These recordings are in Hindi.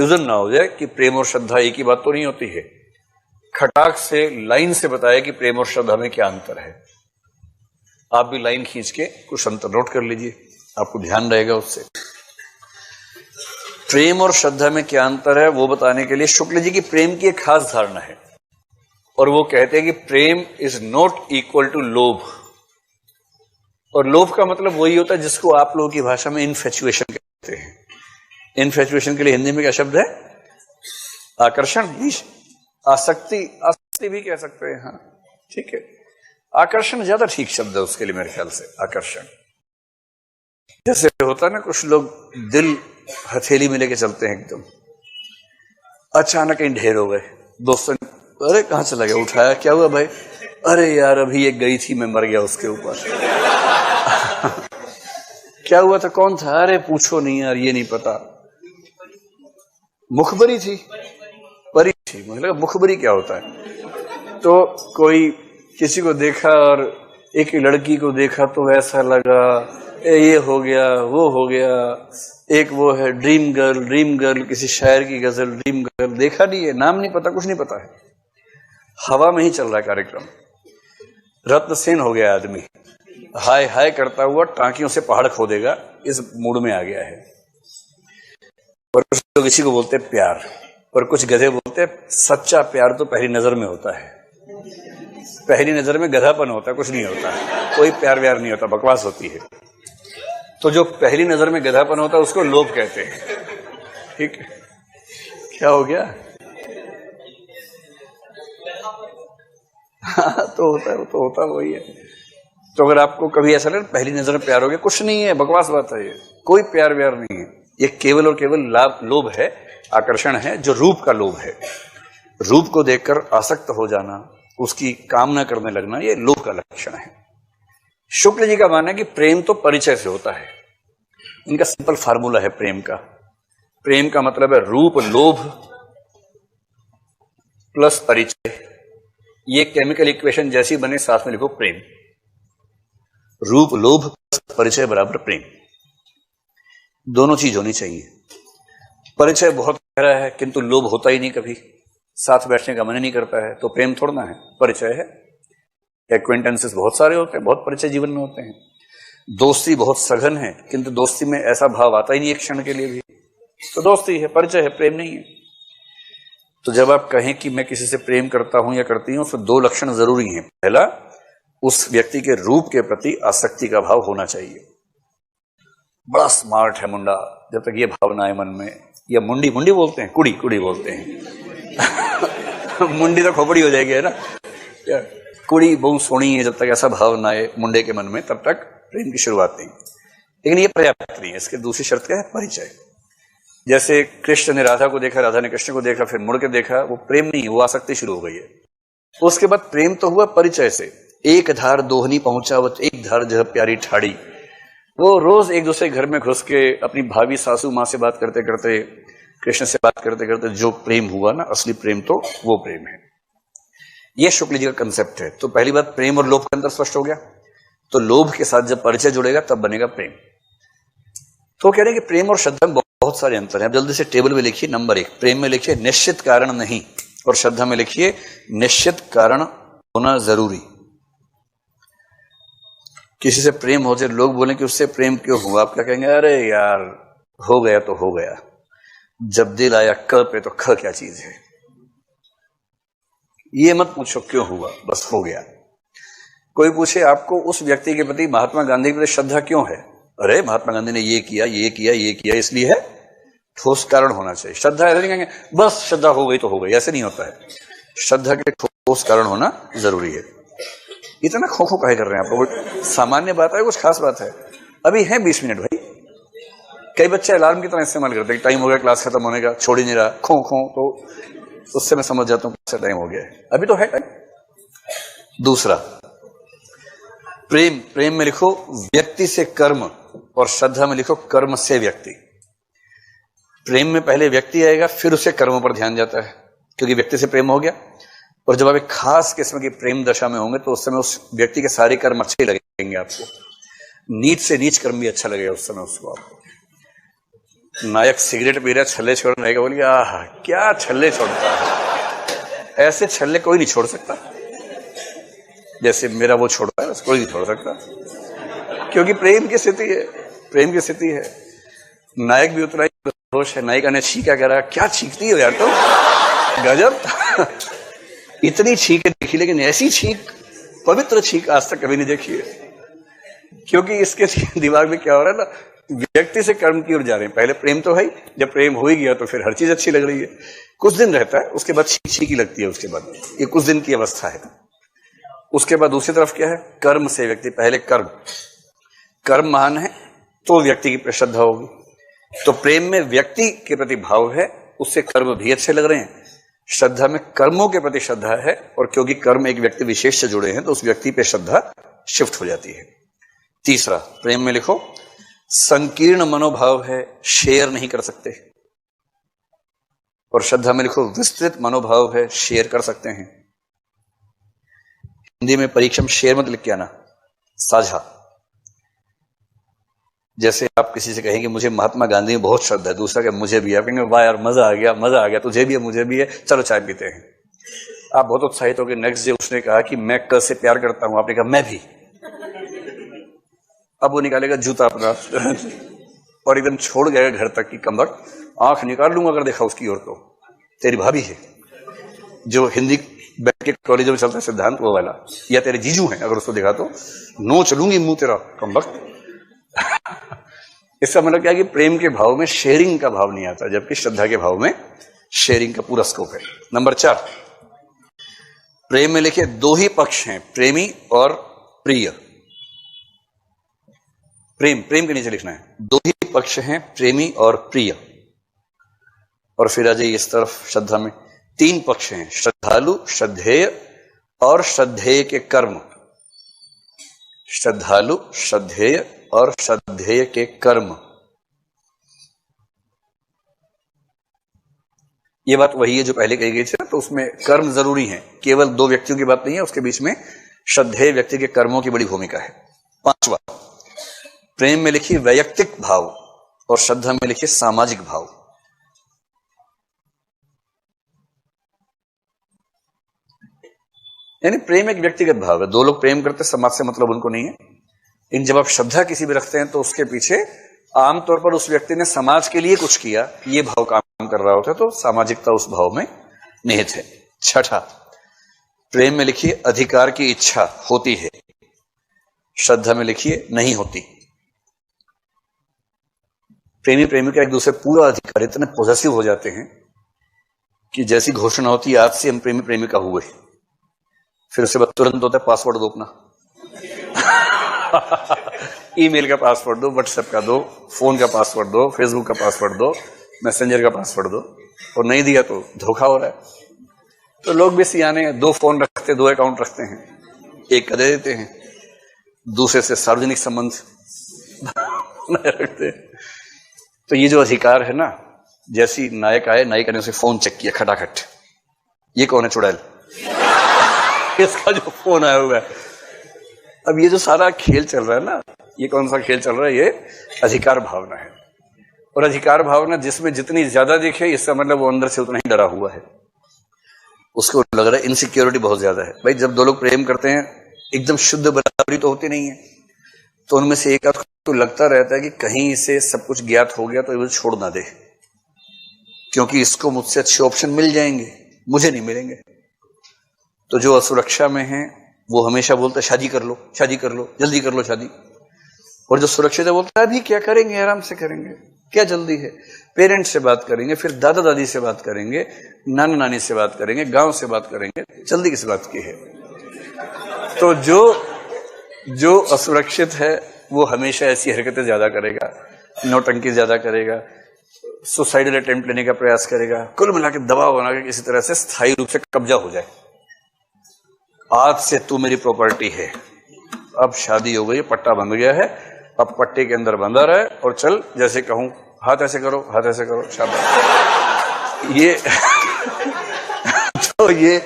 कंफ्यूजन ना हो जाए कि प्रेम और श्रद्धा एक ही बात तो नहीं होती है। खटाक से लाइन से बताया कि प्रेम और श्रद्धा में क्या अंतर है। आप भी लाइन खींच के कुछ अंतर नोट कर लीजिए, आपको ध्यान रहेगा उससे। प्रेम और श्रद्धा में क्या अंतर है वो बताने के लिए शुक्ल जी की प्रेम की एक खास धारणा है, और वो कहते हैं कि प्रेम इज नॉट इक्वल टू लोभ। और लोभ का मतलब वही होता है जिसको आप लोगों की भाषा में इनफैचुएशन कहते हैं। इनफैचुएशन के लिए हिंदी में क्या शब्द है? आकर्षण, आसक्ति, आसक्ति भी कह सकते हैं। हाँ ठीक है, आकर्षण ज्यादा ठीक शब्द है उसके लिए मेरे ख्याल से। आकर्षण जैसे होता है ना, कुछ लोग दिल हथेली में लेके चलते हैं, एकदम अचानक कहीं ढेर हो गए, दोस्तों अरे कहां चला गया, उठाया, क्या हुआ भाई? अरे यार अभी एक गई थी, मैं मर गया उसके ऊपर। क्या हुआ था, कौन था? अरे पूछो नहीं यार, ये नहीं पता। मुखबरी थी, परी थी। मतलब मुखबरी क्या होता है? तो कोई किसी को देखा और एक लड़की को देखा तो ऐसा लगा ये हो गया वो हो गया। एक वो है ड्रीम गर्ल, ड्रीम गर्ल किसी शायर की गजल, ड्रीम गर्ल देखा नहीं है, नाम नहीं पता, कुछ नहीं पता है, हवा में ही चल रहा है कार्यक्रम। रत्न सेन हो गया आदमी, हाय हाय करता हुआ टांकियों से पहाड़ खोदेगा, इस मूड में आ गया है। और कुछ लोग इसी को बोलते हैं प्यार, और कुछ गधे बोलते हैं सच्चा प्यार तो पहली नजर में होता है। पहली नजर में गधापन होता है, कुछ नहीं होता है, कोई प्यार व्यार नहीं होता, बकवास होती है। तो जो पहली नजर में गधापन होता है उसको लोभ कहते हैं। ठीक है, क्या हो गया? हाँ तो होता है, वो तो होता वही है। तो अगर आपको कभी ऐसा लगे पहली नजर में प्यार हो गया, कुछ नहीं है, बकवास बात है, ये कोई प्यार व्यार नहीं है, ये केवल और केवल लोभ है, आकर्षण है, जो रूप का लोभ है। रूप को देखकर आसक्त हो जाना, उसकी कामना करने लगना, ये लोभ का लक्षण है। शुक्ल जी का मानना है कि प्रेम तो परिचय से होता है। इनका सिंपल फार्मूला है प्रेम का। प्रेम का मतलब है रूप लोभ प्लस परिचय। ये केमिकल इक्वेशन जैसी बने, साथ में लिखो प्रेम। रूप लोभ प्लस परिचय बराबर प्रेम। दोनों चीज होनी चाहिए। परिचय बहुत गहरा है किंतु लोभ होता ही नहीं, कभी साथ बैठने का मन नहीं करता है, तो प्रेम थोड़ा है, परिचय है। एक्वेंटेंसेस बहुत सारे होते हैं, बहुत परिचय जीवन में होते हैं। दोस्ती बहुत सघन है किंतु दोस्ती में ऐसा भाव आता ही नहीं एक क्षण के लिए भी, तो दोस्ती है, परिचय है, प्रेम नहीं है। तो जब आप कहें कि मैं किसी से प्रेम करता हूं या करती हूं, तो दो लक्षण जरूरी हैं। पहला, उस व्यक्ति के रूप के प्रति आसक्ति का भाव होना चाहिए। बड़ा स्मार्ट है मुंडा, जब तक ये भावना है मन में, या मुंडी, मुंडी बोलते हैं, कुड़ी, कुड़ी बोलते हैं। मुंडी तो खोपड़ी हो जाएगी, है ना? कुड़ी बहुत सोनी है, जब तक ऐसा भाव ना आए मुंडे के मन में, तब तक प्रेम की शुरुआत नहीं। लेकिन ये पर्याप्त नहीं है, इसके दूसरी शर्त क्या है? परिचय। जैसे कृष्ण ने राधा को देखा, राधा ने कृष्ण को देखा, फिर मुड़ के देखा, वो प्रेम नहीं, वो आसक्ति शुरू हो गई है। उसके बाद प्रेम तो हुआ परिचय से। एक धार दोहनी पहुंचावत, एक धार जह प्यारी ठाड़ी। वो रोज एक दूसरे घर में घुस के अपनी भाभी सासू माँ से बात करते करते, कृष्ण से बात करते करते जो प्रेम हुआ ना, असली प्रेम तो वो प्रेम है। ये शुक्ल जी का कंसेप्ट है। तो पहली बात, प्रेम और लोभ का अंतर स्पष्ट हो गया। तो लोभ के साथ जब परिचय जुड़ेगा तब बनेगा प्रेम। तो कह रहे हैं कि प्रेम और श्रद्धा में बहुत सारे अंतर हैं। जल्दी से टेबल में लिखिए। नंबर 1, प्रेम में लिखिए निश्चित कारण नहीं, और श्रद्धा में लिखिए निश्चित कारण होना जरूरी। किसी से प्रेम हो जाए, लोग बोलें कि उससे प्रेम क्यों हुआ, आप क्या कहेंगे? अरे यार हो गया तो हो गया। जब दिल आया क पे तो ख क्या चीज है, ये मत पूछो क्यों हुआ, बस हो गया। कोई पूछे आपको उस व्यक्ति के प्रति, महात्मा गांधी के प्रति श्रद्धा क्यों है? अरे महात्मा गांधी ने ये किया ये किया ये किया, इसलिए है। ठोस कारण होना चाहिए। श्रद्धा ऐसे नहीं कहेंगे बस श्रद्धा हो गई तो हो गई, ऐसे नहीं होता है। श्रद्धा के ठोस कारण होना जरूरी है। इतना खो खो काहे कर रहे हैं आप लोग? सामान्य बात है, कुछ खास बात है? अभी है 20 मिनट भाई। कई बच्चे अलार्म की तरह इस्तेमाल करते हैं, टाइम हो गया क्लास खत्म होने का, छोड़ ही नहीं रहा, खो खो, तो उससे मैं समझ जाता हूं कैसा टाइम हो गया है। अभी तो है टाइम। दूसरा, प्रेम, प्रेम में लिखो व्यक्ति से कर्म, और श्रद्धा में लिखो कर्म से व्यक्ति। प्रेम में पहले व्यक्ति आएगा, फिर उसे कर्मों पर ध्यान जाता है, क्योंकि व्यक्ति से प्रेम हो गया। और जब आप एक खास किस्म की प्रेम दशा में होंगे तो उस समय उस व्यक्ति के सारे कर्म अच्छे लगेंगे आपको। नीच से नीच कर्म भी अच्छा लगेगा उस समय उसको आपको। नायक सिगरेट पी रहा, छल्ले छोड़ रहा है, बोलिए आह क्या छल्ले छोड़ता है। ऐसे छल्ले कोई नहीं छोड़ सकता जैसे मेरा वो छोड़ा है, कोई नहीं छोड़ सकता, क्योंकि प्रेम की स्थिति है, प्रेम की स्थिति है। नायक भी उतना ही होश है। नायिका ने छींका, कह रहा क्या छींकती हो यार तुम, गजब। इतनी छींके देखी, लेकिन ऐसी छींक, पवित्र छींक आज तक कभी नहीं देखी है। क्योंकि इसके दिमाग में क्या हो रहा है ना, व्यक्ति से कर्म की ओर जा रहे हैं। पहले प्रेम तो है, जब प्रेम हो ही गया तो फिर हर चीज अच्छी लग रही है। कुछ दिन रहता है, उसके बाद छींक छींकी लगती है। उसके बाद ये कुछ दिन की अवस्था है। उसके बाद दूसरी तरफ क्या है, कर्म से व्यक्ति, पहले कर्म महान है तो व्यक्ति की श्रद्धा होगी। तो प्रेम में व्यक्ति के प्रति भाव है, उससे कर्म भी अच्छे लग रहे हैं। श्रद्धा में कर्मों के प्रति श्रद्धा है, और क्योंकि कर्म एक व्यक्ति विशेष से जुड़े हैं तो उस व्यक्ति पे श्रद्धा शिफ्ट हो जाती है। तीसरा, प्रेम में लिखो संकीर्ण मनोभाव है, शेयर नहीं कर सकते। और श्रद्धा में लिखो विस्तृत मनोभाव है, शेयर कर सकते हैं। हिंदी में परीक्षा में शेयर मत लिख के आना, साझा। जैसे आप किसी से कहेंगे मुझे महात्मा गांधी में बहुत श्रद्धा है, दूसरा क्या मुझे भी है, आप कहेंगे वाह यार मजा आ गया, तुझे भी है मुझे भी है, चलो चाय पीते हैं। आप बहुत उत्साहित हो गए। नेक्स्ट डे उसने कहा कि मैं कल से प्यार करता हूं, आपने कहा मैं भी। अब वो निकालेगा जूता अपना और एकदम छोड़ गएगा घर तक की कमबख्त, आंख निकाल लूंगा अगर देखा उसकी ओर तो तेरी भाभी है। जो हिंदी बैठ के कॉलेजों में चलता है सिद्धांत वो वाला, या तेरे जीजू हैं, अगर उसको देखा तो नोच लूंगी मुंह तेरा कमबख्त। इसका मतलब क्या है कि प्रेम के भाव में शेयरिंग का भाव नहीं आता, जबकि श्रद्धा के भाव में शेयरिंग का पूरा स्कोप है। नंबर 4, प्रेम में लिखे दो ही पक्ष हैं, प्रेमी और प्रिय। प्रेम के नीचे लिखना है दो ही पक्ष हैं, प्रेमी और प्रिय। और फिर आ जाइए इस तरफ, श्रद्धा में 3 पक्ष हैं, श्रद्धालु, श्रद्धेय और श्रद्धेय के कर्म। श्रद्धालु, श्रद्धेय और श्रद्धेय के कर्म। ये बात वही है जो पहले कही गई थी, तो उसमें कर्म जरूरी है, केवल 2 व्यक्तियों की बात नहीं है, उसके बीच में श्रद्धेय व्यक्ति के कर्मों की बड़ी भूमिका है। 5वां, प्रेम में लिखिए वैयक्तिक भाव और श्रद्धा में लिखिए सामाजिक भाव। यानी प्रेम एक व्यक्तिगत भाव है, 2 लोग प्रेम करते, समाज से मतलब उनको नहीं है। इन जब आप श्रद्धा किसी भी रखते हैं तो उसके पीछे आमतौर पर उस व्यक्ति ने समाज के लिए कुछ किया, ये भाव काम कर रहा होता है, तो सामाजिकता उस भाव में निहित है। 6ठा, प्रेम में लिखिए अधिकार की इच्छा होती है, श्रद्धा में लिखिए नहीं होती। प्रेमी प्रेमिका एक दूसरे पूरा अधिकार, इतने पॉजेसिव हो जाते हैं कि जैसी घोषणा होती है आज से हम प्रेमी प्रेमिका हुए, फिर उसके बाद तुरंत होता है पासवर्ड दो अपना। ईमेल का पासवर्ड दो, व्हाट्सएप का दो, फोन का पासवर्ड दो, फेसबुक का पासवर्ड दो, मैसेंजर का पासवर्ड दो, और नहीं दिया तो धोखा हो रहा है। तो लोग भी सियाने हैं, 2 फोन रखते, 2 अकाउंट रखते हैं, एक का दे देते हैं, दूसरे से सार्वजनिक संबंध रखते हैं। तो ये जो अधिकार है ना, जैसी नायक आए, नायिका ने उसे फोन चेक किया खटाखट, ये कौन है चुड़ैल, इसका जो फोन आया हुआ है। अब ये जो सारा खेल चल रहा है ना, ये कौन सा खेल चल रहा है, ये अधिकार भावना है। और अधिकार भावना जिसमें जितनी ज्यादा दिखे, इसका मतलब वो अंदर से उतना ही डरा हुआ है, उसको लग रहा है इनसिक्योरिटी बहुत ज्यादा है। भाई जब 2 लोग प्रेम करते हैं, एकदम शुद्ध बराबरी तो होती नहीं है, तो उनमें से एक तो लगता रहता है कि कहीं इसे सब कुछ ज्ञात हो गया तो ये छोड़ ना दे, क्योंकि इसको मुझसे अच्छे ऑप्शन मिल जाएंगे, मुझे नहीं मिलेंगे। तो जो असुरक्षा में है वो हमेशा बोलता है शादी कर लो, शादी कर लो, जल्दी कर लो शादी। और जो सुरक्षित है बोलता है अभी क्या करेंगे, आराम से करेंगे, क्या जल्दी है, पेरेंट्स से बात करेंगे, फिर दादा दादी से बात करेंगे, नाना नानी से बात करेंगे, गांव से बात करेंगे, जल्दी किस बात की है। तो जो असुरक्षित है वो हमेशा ऐसी हरकतें ज्यादा करेगा, नौटंकी ज्यादा करेगा, सुसाइडल अटेम्प्ट लेने का प्रयास करेगा, कुल मिला के दबाव बना के किसी तरह से स्थायी रूप से कब्जा हो जाए। आज से तू मेरी प्रॉपर्टी है, अब शादी हो गई, पट्टा बंध गया है, अब पट्टे के अंदर बंधा रहे और चल जैसे कहूं, हाथ ऐसे करो, हाथ ऐसे करो, शाबाश। ये तो ये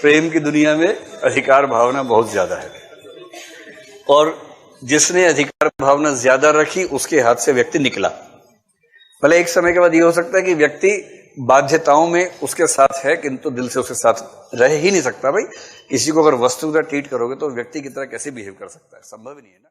प्रेम की दुनिया में अधिकार भावना बहुत ज्यादा है, और जिसने अधिकार भावना ज्यादा रखी उसके हाथ से व्यक्ति निकला। भले एक समय के बाद ये हो सकता है कि व्यक्ति बाध्यताओं में उसके साथ है किंतु दिल से उसके साथ रह ही नहीं सकता। भाई किसी को अगर वस्तु की तरह ट्रीट करोगे तो व्यक्ति की तरह कैसे बिहेव कर सकता है, संभव ही नहीं है ना।